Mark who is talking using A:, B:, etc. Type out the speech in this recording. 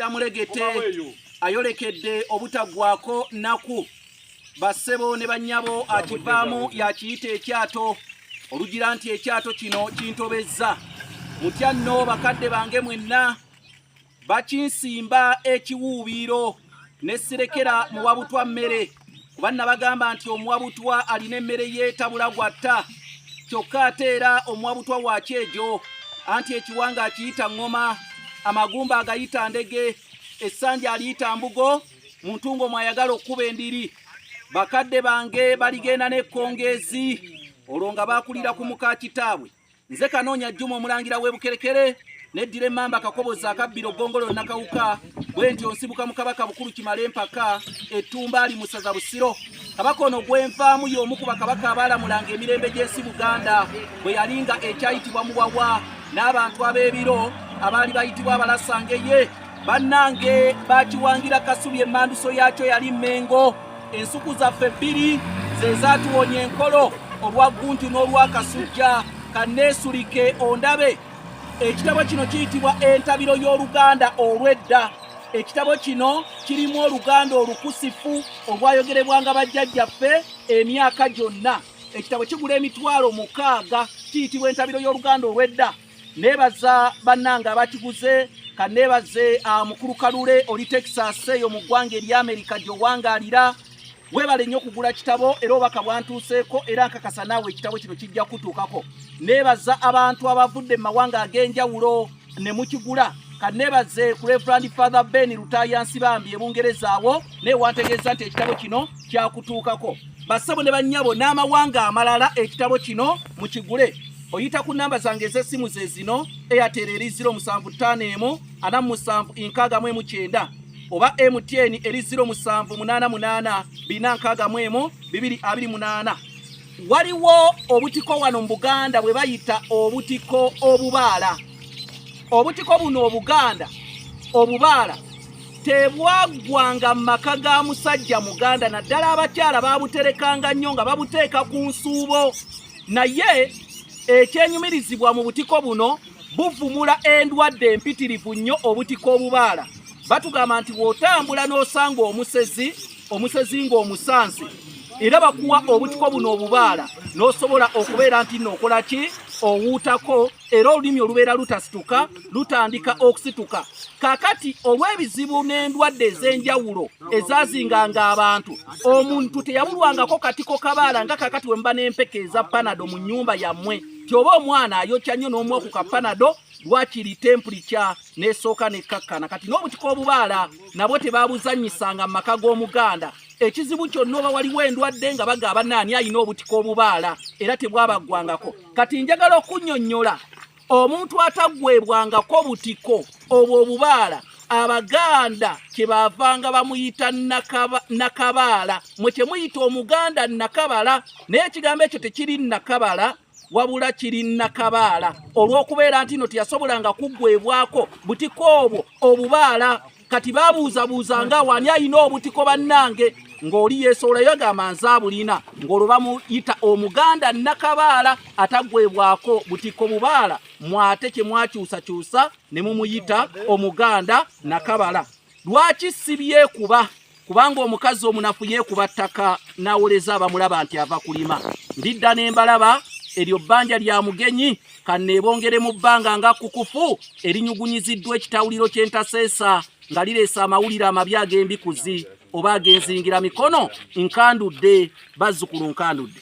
A: Mulegete ayolekedde obutagwako naku bassebo ne bannyabo akivaamu yakiyita ekyato olugira nti ekyato kino kintobezza mutya nno bakadde bange mwenna bakinsimba ekiwuubiro ne sirekera muwabutwa mmere kuba nabagamba nti omuwabutwa alina emmere yeetabula gwatta kyokka ate era omuwabutwa wa kyejo anti ekiwanga akiyita ŋŋoma amagumba agayita ndege essanja aliyita mbugo muntu ng'omwayagala okkuba endiri bakadde bange baligenda n'ekkongeezi olwo nga bakulira ku muka kitaabwe nze Kanoonya Juma omulangira w'Ebukerekere neddira emmamba Kakobozi akabbiro Ggongolo Nakawuka bwe ntyo nsibuka mu Kabaka Bukulu Kimala empaka ettumba ali mu ssaza Busiro kabaka ono gwenvaamu y'omu ku bakabaka abaalamulanga emirembe gy'ensi Buganda bwe yalinga ekyayitibwa Muwawa n'abantu ab'ebiro abaali bayitibwa Abalasangeye bannange bakiwangira Kasubi emmanduso yaakyo yali Mmengo ensuku zaffe bbiri ze zaatuwonya enkolo olwa Ggunju n'olwa Kasujja kanneesulike ondabe ekitabo kino kiyitibwa entabiro y'Oluganda olw'edda ekitabo kino kirimu Oluganda olukusifu olwayogerebwanga bajjajjaffe emyaka gyonna ekitabo kigula emitwalo 6 kiyitibwa entabiro y'Oluganda olw'edda nebaza bannanga abakiguze kannebaze mukulu Kalule oli Texas eyo mu ggwanga ery'Amerika gy'owangalira webale nnyo okugula kitabo era obaka bwantuuseeko era nkakasa naawe ekitabo kino kijja kutuukako nebaza abantu abavudde mu mawanga ag'enjawulo ne mukigula kannebaze ku Reverend Father Ben Lutayansi bambi ebungereza awo newantegeeza nti ekitabo kino kyakutuukako bassebo ne bannyabo n'amawanga amalala ekitabo kino mukigule oyita ku namba zange ez'essimu ze zino Airtel eri 075 47 oba MTN eri 0788 228 waliwo obutiko wano mu Buganda bwe bayita obutiko obubaala obutiko buno Obuganda obubaala tebwagwanga mu maka ga musajja Muganda naddala abakyala babuterekanga nnyo nga babuteeka ku nsuubo naye ekyenyumirizibwa mu butiko buno buvumula endwadde empitirivu nnyo obutiko obubaala batugamba nti bw'otambula n'osanga omusezi ng'omusansi era bakuwa obutiko buno obubaala n'osobola okubeera nti n'okola ki owuutako era olulimi olubeera lutasituka lutandika okusituka kaakati olw'ebizibu n'endwadde ez'enjawulo ezaazinganga abantu omuntu teyabulwangako katiko kabaala nga kaakati we muba n'empeke eza panado mu nnyumba yammwe tyoba omwana ayokya nnyo n'omuwa ku kapanado lwakiri temperature n'esooka n'ekkakkana kati n'obutiko obubaala nabwo tebaabuzannyisanga mu maka g'Omuganda ekizibu kyonna oba waliwo endwadde nga bagamba naani alina obutiko obubaala era tebwabaggwangako kati njagala okunnyonnyola omuntu ataggwebwangako butiko obwo obubaala Abaganda kyebaavanga bamuyita Nakabaala mwe kyemuyita Omuganda Nakabala naye ekigambo ekyo tekiri Nakabala wabula kiri Nakabaala olw'okubeera nti no teyasobolanga kuggwebwako butiko obwo obubaala kati baabuuzabuuzanga wani alina obutiko bannange ng'oli yeesowolayo agamba nze abulina ng'olwo bamuyita Omuganda Nakabaala ataggwebwako butiko bubaala mwate kye mwakyusakyusa ne mumuyita Omuganda Nakabala lwaki si byekuba kubanga omukazi omunafu yeekuba ttaka n'awoleza abamulaba nti ava kulima ndidda ne mbalaba eryo bbanja lya mugenyi kanneebongere mu bbanga nga kukufu erinyugunyiziddwa ekitawuliro ky'entaseesa nga lireesa amawulire amabi ag'embikuzi oba ag'enzingira mikono nkandudde bazzukulu nkandudde